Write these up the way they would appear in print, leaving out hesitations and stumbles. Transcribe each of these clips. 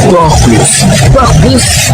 Sport Plus. Sport Plus.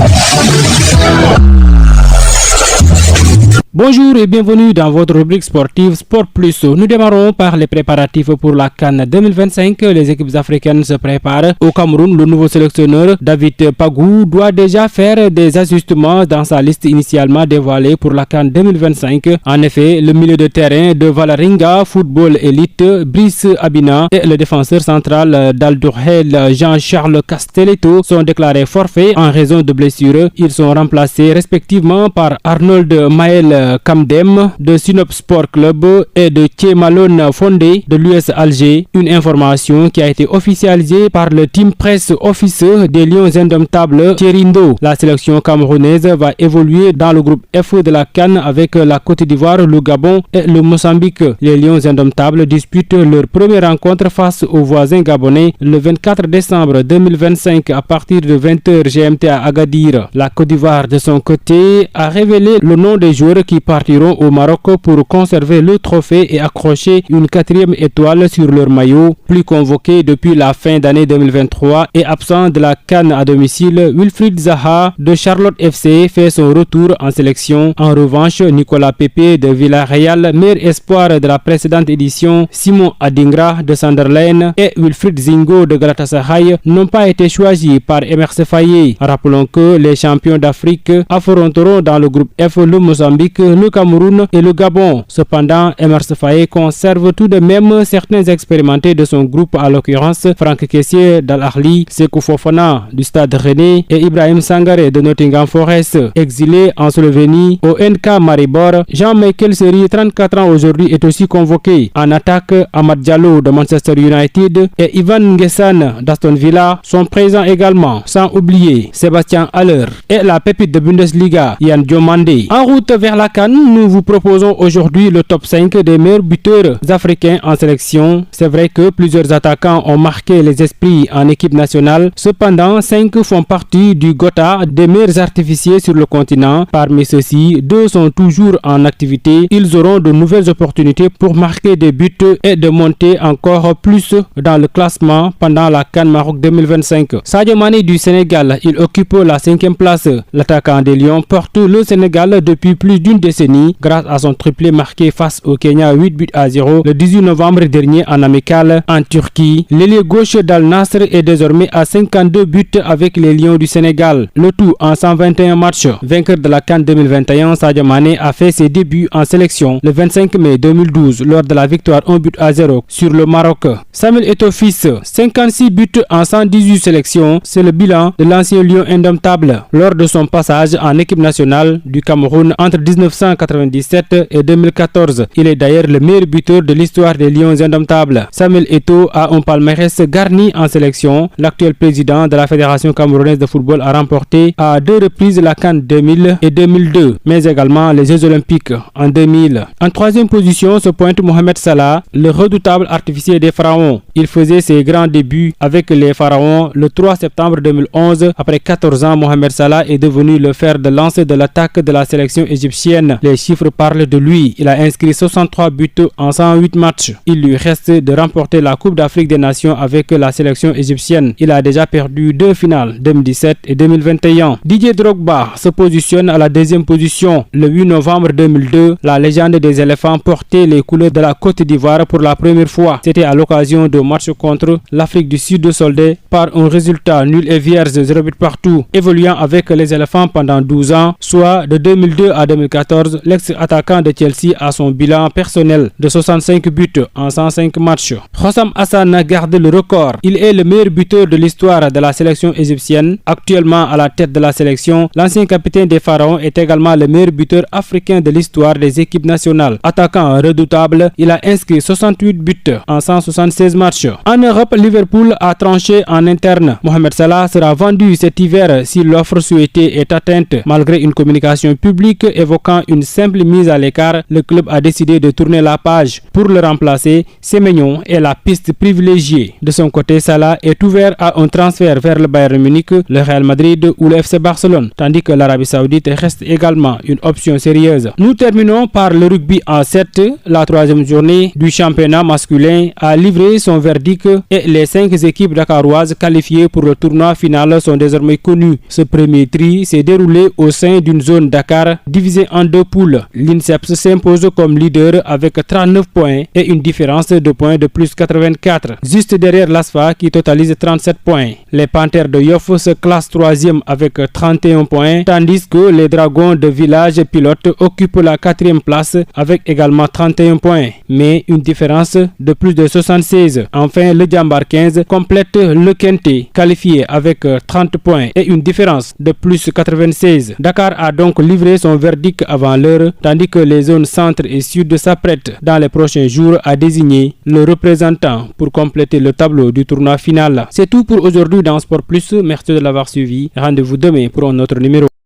Bonjour et bienvenue dans votre rubrique sportive Sport Plus. Nous démarrons par les préparatifs pour la CAN 2025. Les équipes africaines se préparent. Au Cameroun, le nouveau sélectionneur David Pagou doit déjà faire des ajustements dans sa liste initialement dévoilée pour la CAN 2025. En effet, le milieu de terrain de Valaringa Football Elite, Brice Abina, et le défenseur central d'Al-Dourhel, Jean-Charles Castelletto, sont déclarés forfaits en raison de blessures. Ils sont remplacés respectivement par Arnold Maël Kamdem de Sinop Sport Club et de Tchemalone Fondé de l'US Alger. Une information qui a été officialisée par le team press officer des Lions Indomptables Thierrindo. La sélection camerounaise va évoluer dans le groupe F de la CAN avec la Côte d'Ivoire, le Gabon et le Mozambique. Les Lions Indomptables disputent leur première rencontre face aux voisins gabonais le 24 décembre 2025 à partir de 20h GMT à Agadir. La Côte d'Ivoire de son côté a révélé le nom des joueurs qui partiront au Maroc pour conserver le trophée et accrocher une 4e étoile sur leur maillot. Plus convoqué depuis la fin d'année 2023 et absent de la CAN à domicile, Wilfried Zaha de Charlotte FC fait son retour en sélection. En revanche, Nicolas Pepe de Villarreal, meilleur espoir de la précédente édition, Simon Adingra de Sunderland et Wilfried Zingo de Galatasaray n'ont pas été choisis par Emerse Faé. Rappelons que les champions d'Afrique affronteront dans le groupe F le Mozambique, le Cameroun et le Gabon. Cependant, Emerse Faé conserve tout de même certains expérimentés de son groupe, à l'occurrence Franck Kessié d'Al-Ahli, Sekou Fofana du Stade Rennais et Ibrahim Sangaré de Nottingham Forest. Exilé en Slovénie au NK Maribor, Jean-Michel Seri, 34 ans aujourd'hui, est aussi convoqué. En attaque, Amad Diallo de Manchester United et Ivan Ngessan d'Aston Villa sont présents également, sans oublier Sébastien Haller et la pépite de Bundesliga, Yann Diomandé. En route vers la CAN, nous vous proposons aujourd'hui le top 5 des meilleurs buteurs africains en sélection. C'est vrai que plusieurs attaquants ont marqué les esprits en équipe nationale. Cependant, 5 font partie du Gotha des meilleurs artificiers sur le continent. Parmi ceux-ci, 2 sont toujours en activité. Ils auront de nouvelles opportunités pour marquer des buts et de monter encore plus dans le classement pendant la CAN Maroc 2025. Sadio Mané du Sénégal, il occupe la 5e place. L'attaquant des Lions porte le Sénégal depuis plus d'une décennie grâce à son triplé marqué face au Kenya 8-0 le 18 novembre dernier en amical en Turquie. L'ailier gauche d'Al Nassr est désormais à 52 buts avec les Lions du Sénégal, le tout en 121 matchs. Vainqueur de la CAN 2021, Sadio Mané a fait ses débuts en sélection le 25 mai 2012 lors de la victoire 1-0 sur le Maroc. Samuel Eto'o fils, 56 buts en 118 sélections, c'est le bilan de l'ancien Lion indomptable lors de son passage en équipe nationale du Cameroun entre 1997 et 2014. Il est d'ailleurs le meilleur buteur de l'histoire des Lions indomptables. Samuel Eto'o a un palmarès garni en sélection. L'actuel président de la Fédération camerounaise de football a remporté à 2 reprises la CAN 2000 et 2002, mais également les Jeux Olympiques en 2000. En 3e position se pointe Mohamed Salah, le redoutable artificier des Pharaons. Il faisait ses grands débuts avec les Pharaons le 3 septembre 2011. Après 14 ans, Mohamed Salah est devenu le fer de lance de l'attaque de la sélection égyptienne. Les chiffres parlent de lui. Il a inscrit 63 buts en 108 matchs. Il lui reste de remporter la Coupe d'Afrique des Nations avec la sélection égyptienne. Il a déjà perdu 2 finales, 2017 et 2021. Didier Drogba se positionne à la 2e position. Le 8 novembre 2002, la légende des éléphants portait les couleurs de la Côte d'Ivoire pour la première fois. C'était à l'occasion de match contre l'Afrique du Sud soldé par un résultat nul et vierge de 0 but partout. Évoluant avec les éléphants pendant 12 ans, soit de 2002 à 2014, l'ex-attaquant de Chelsea a son bilan personnel de 65 buts en 105 matchs. Hossam Hassan garde le record. Il est le meilleur buteur de l'histoire de la sélection égyptienne. Actuellement à la tête de la sélection, l'ancien capitaine des Pharaons est également le meilleur buteur africain de l'histoire des équipes nationales. Attaquant redoutable, il a inscrit 68 buts en 176 matchs. En Europe, Liverpool a tranché en interne. Mohamed Salah sera vendu cet hiver si l'offre souhaitée est atteinte. Malgré une communication publique évoquant une simple mise à l'écart, le club a décidé de tourner la page. Pour le remplacer, Sémignon est la piste privilégiée. De son côté, Salah est ouvert à un transfert vers le Bayern Munich, le Real Madrid ou le FC Barcelone, tandis que l'Arabie Saoudite reste également une option sérieuse. Nous terminons par le rugby en 7. La 3e journée du championnat masculin a livré son verdict et les 5 équipes dakaroises qualifiées pour le tournoi final sont désormais connues. Ce premier tri s'est déroulé au sein d'une zone Dakar divisée en 2 poules. L'INSEPS s'impose comme leader avec 39 points et une différence de points de plus 84, juste derrière l'ASFA qui totalise 37 points. Les Panthères de Yoff se classent 3e avec 31 points, tandis que les Dragons de Village Pilote occupent la 4e place avec également 31 points, mais une différence de plus de 76. Enfin, le Diambar 15 complète le quintet, qualifié avec 30 points et une différence de plus 96. Dakar a donc livré son verdict avant l'heure, tandis que les zones centre et sud s'apprêtent dans les prochains jours à désigner le représentant pour compléter le tableau du tournoi final. C'est tout pour aujourd'hui dans Sport Plus. Merci de l'avoir suivi. Rendez-vous demain pour un autre numéro.